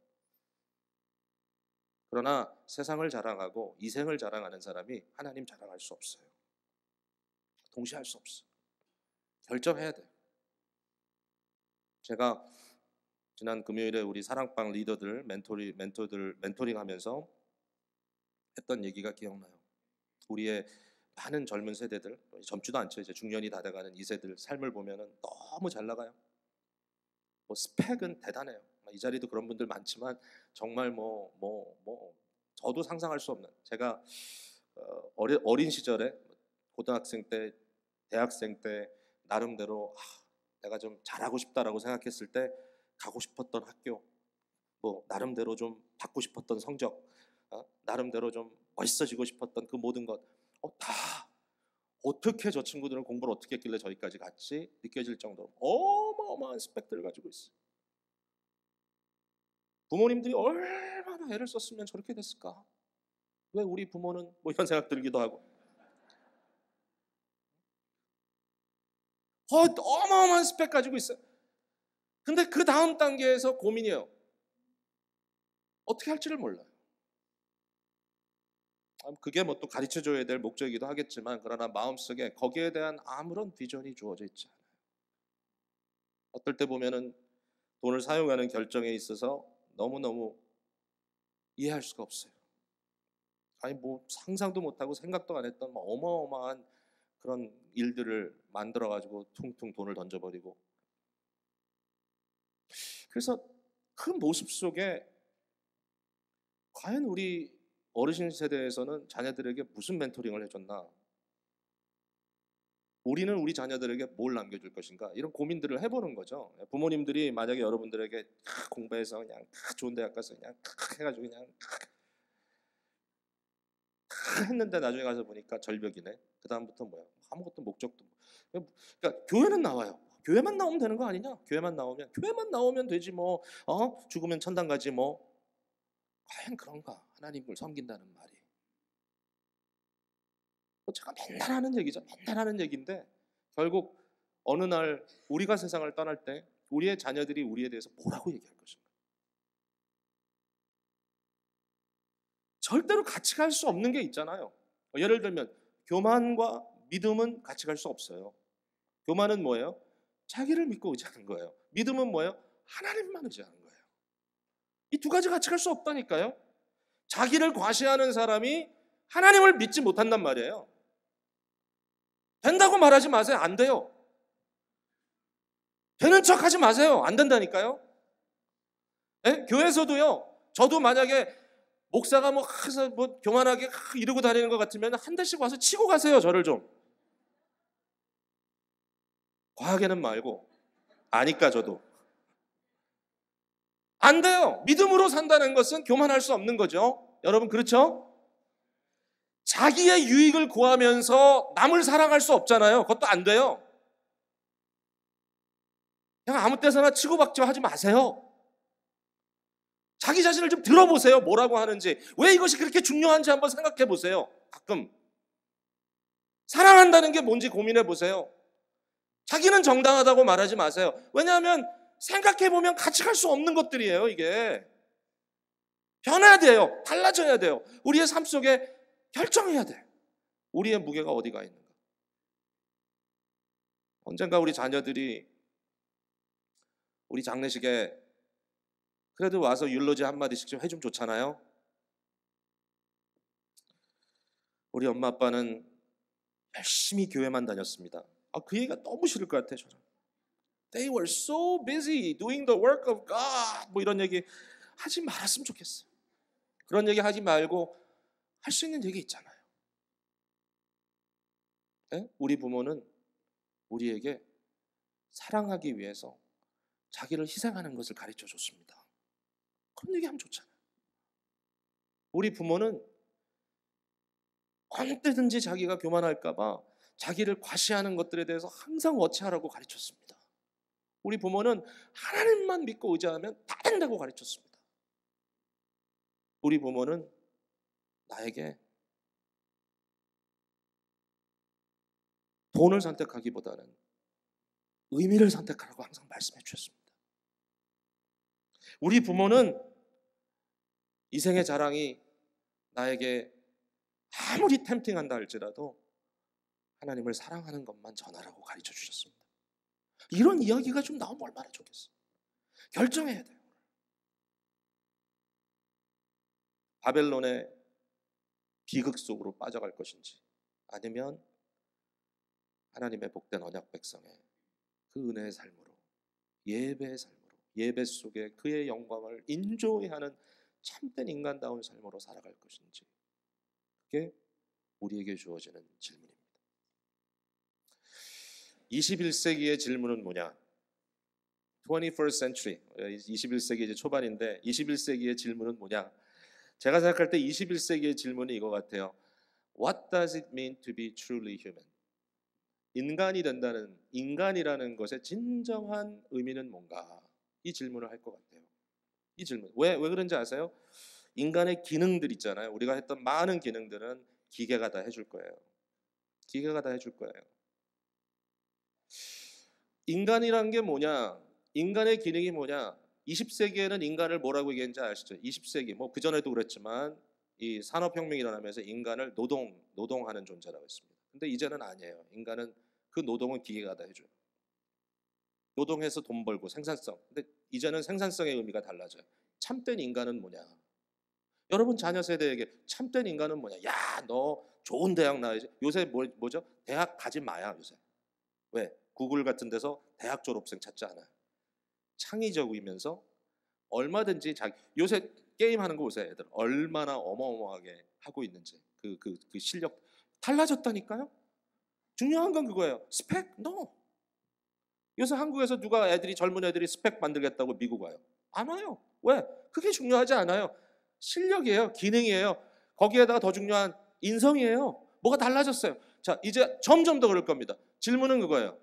그러나 세상을 자랑하고 이생을 자랑하는 사람이 하나님 자랑할 수 없어요. 동시에 할 수 없어. 결정해야 돼요. 제가 지난 금요일에 우리 사랑방 리더들, 멘토링 하면서 했던 얘기가 기억나요. 우리의 많은 젊은 세대들, 젊지도 않죠. 이제 중년이 다 돼가는 이 세대들 삶을 보면은 너무 잘 나가요. 뭐 스펙은 대단해요. 이 자리도 그런 분들 많지만 정말 저도 상상할 수 없는. 제가 어린 시절에 고등학생 때, 대학생 때 나름대로 내가 좀 잘하고 싶다라고 생각했을 때 가고 싶었던 학교, 뭐 나름대로 좀 받고 싶었던 성적, 나름대로 좀 멋있어지고 싶었던 그 모든 것, 다 어떻게 저 친구들은 공부를 어떻게 했길래 저기까지 갔지 느껴질 정도로 어마어마한 스펙들을 가지고 있어요. 부모님들이 얼마나 애를 썼으면 저렇게 됐을까? 왜 우리 부모는 뭐 이런 생각 들기도 하고. 어마어마한 스펙 가지고 있어요. 근데 그 다음 단계에서 고민이에요. 어떻게 할지를 몰라요. 그게 뭐 또 가르쳐줘야 될 목적이기도 하겠지만, 그러나 마음속에 거기에 대한 아무런 비전이 주어져 있지 않아요. 어떨 때 보면은 돈을 사용하는 결정에 있어서 너무너무 이해할 수가 없어요. 뭐 상상도 못하고 생각도 안 했던 어마어마한 그런 일들을 만들어가지고 퉁퉁 돈을 던져버리고. 그래서 그 모습 속에 과연 우리 어르신 세대에서는 자녀들에게 무슨 멘토링을 해줬나? 우리는 우리 자녀들에게 뭘 남겨줄 것인가? 이런 고민들을 해보는 거죠. 부모님들이 만약에 여러분들에게 공부해서 그냥 좋은 대학 가서 그냥 해가지고 그냥 했는데 나중에 가서 보니까 절벽이네. 그 다음부터 뭐야? 아무것도 목적도. 그러니까 교회는 나와요. 교회만 나오면 되는 거 아니냐? 교회만 나오면 되지 뭐. 죽으면 천당 가지 뭐. 과연 그런가? 하나님을 섬긴다는 말이. 제가 맨날 하는 얘기죠. 맨날 하는 얘기인데 결국 어느 날 우리가 세상을 떠날 때 우리의 자녀들이 우리에 대해서 뭐라고 얘기할 것인가? 절대로 같이 갈 수 없는 게 있잖아요. 예를 들면 교만과 믿음은 같이 갈 수 없어요. 교만은 뭐예요? 자기를 믿고 의지하는 거예요. 믿음은 뭐예요? 하나님만 의지하는 거예요. 이 두 가지 같이 갈 수 없다니까요. 자기를 과시하는 사람이 하나님을 믿지 못한단 말이에요. 된다고 말하지 마세요. 안 돼요. 되는 척 하지 마세요. 안 된다니까요. 네? 교회에서도요. 저도 만약에 목사가 해서 교만하게 이러고 다니는 것 같으면 한 대씩 와서 치고 가세요. 저를 좀. 과하게는 말고. 아니까 저도. 안 돼요. 믿음으로 산다는 것은 교만할 수 없는 거죠. 여러분 그렇죠? 자기의 유익을 구하면서 남을 사랑할 수 없잖아요. 그것도 안 돼요. 그냥 아무 때서나 치고박지고 하지 마세요. 자기 자신을 좀 들어보세요. 뭐라고 하는지. 왜 이것이 그렇게 중요한지 한번 생각해 보세요. 가끔. 사랑한다는 게 뭔지 고민해 보세요. 자기는 정당하다고 말하지 마세요. 왜냐하면 생각해 보면 같이 갈 수 없는 것들이에요. 이게. 변해야 돼요. 달라져야 돼요. 우리의 삶 속에 결정해야 돼. 우리의 무게가 어디가 있는가. 언젠가 우리 자녀들이 우리 장례식에 그래도 와서 율로지 한마디씩 좀 해주면 좋잖아요. 우리 엄마 아빠는 열심히 교회만 다녔습니다. 그 얘기가 너무 싫을 것 같아요. 저는. They were so busy doing the work of God. 이런 얘기 하지 말았으면 좋겠어요. 그런 얘기 하지 말고 할 수 있는 얘기 있잖아요. 네? 우리 부모는 우리에게 사랑하기 위해서 자기를 희생하는 것을 가르쳐 줬습니다. 그런 얘기하면 좋잖아요. 우리 부모는 언제든지 자기가 교만할까 봐 자기를 과시하는 것들에 대해서 항상 어찌하라고 가르쳤습니다. 우리 부모는 하나님만 믿고 의지하면 다 된다고 가르쳤습니다. 우리 부모는 나에게 돈을 선택하기보다는 의미를 선택하라고 항상 말씀해 주셨습니다. 우리 부모는 이생의 자랑이 나에게 아무리 템팅한다 할지라도 하나님을 사랑하는 것만 전하라고 가르쳐 주셨습니다. 이런 이야기가 좀 나오면 얼마나 좋겠어요. 결정해야 돼요. 바벨론의 비극 속으로 빠져갈 것인지 아니면 하나님의 복된 언약 백성의 그 은혜의 삶으로 예배의 삶으로 예배 속에 그의 영광을 인조해하는 참된 인간다운 삶으로 살아갈 것인지 그게 우리에게 주어지는 질문입니다. 21세기의 질문은 뭐냐? 21st century, 21세기 이제 초반인데 21세기의 질문은 뭐냐? 제가 생각할 때 21세기의 질문이 이거 같아요. What does it mean to be truly human? 인간이 된다는, 인간이라는 것의 진정한 의미는 뭔가? 이 질문을 할 것 같아요. 이 질문. 왜 그런지 아세요? 인간의 기능들 있잖아요. 우리가 했던 많은 기능들은 기계가 다 해줄 거예요. 기계가 다 해줄 거예요. 인간이란 게 뭐냐? 인간의 기능이 뭐냐? 20세기에는 인간을 뭐라고 얘기했는지 아시죠? 20세기 그 전에도 그랬지만 이 산업혁명이 일어나면서 인간을 노동하는 존재라고 했습니다. 근데 이제는 아니에요. 인간은 그 노동은 기계가 다 해줘요. 노동해서 돈 벌고 생산성. 근데 이제는 생산성의 의미가 달라져요. 참된 인간은 뭐냐? 여러분 자녀 세대에게 참된 인간은 뭐냐? 야, 너 좋은 대학 나와야지. 요새 뭐죠? 대학 가지 마야 요새. 왜? 구글 같은 데서 대학 졸업생 찾지 않아요. 창의적이면서 얼마든지 요새 게임하는 거 보세요. 애들 얼마나 어마어마하게 하고 있는지 그 실력 달라졌다니까요. 중요한 건 그거예요. 스펙? No. 요새 한국에서 누가 젊은 애들이 스펙 만들겠다고 미국 와요? 안 와요. 왜? 그게 중요하지 않아요. 실력이에요. 기능이에요. 거기에다가 더 중요한 인성이에요. 뭐가 달라졌어요. 자, 이제 점점 더 그럴 겁니다. 질문은 그거예요.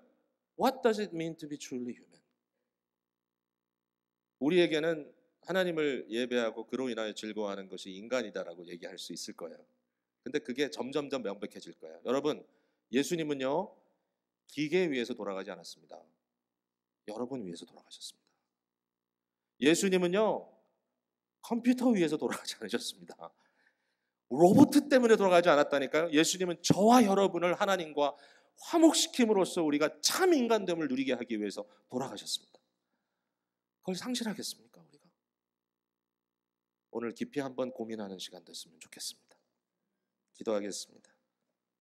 What does it mean to be truly human? 우리에게는 하나님을 예배하고 그로 인하여 즐거워하는 것이 인간이다라고 얘기할 수 있을 거예요. 근데 그게 점점 더 명백해질 거예요. 여러분, 예수님은요 기계 위에서 돌아가지 않았습니다. 여러분 위해서 돌아가셨습니다. 예수님은요 컴퓨터 위에서 돌아가지 않으셨습니다. 로봇 때문에 돌아가지 않았다니까요. 예수님은 저와 여러분을 하나님과 화목시킴으로써 우리가 참 인간됨을 누리게 하기 위해서 돌아가셨습니다. 그걸 상실하겠습니까, 우리가? 오늘 깊이 한번 고민하는 시간 됐으면 좋겠습니다. 기도하겠습니다.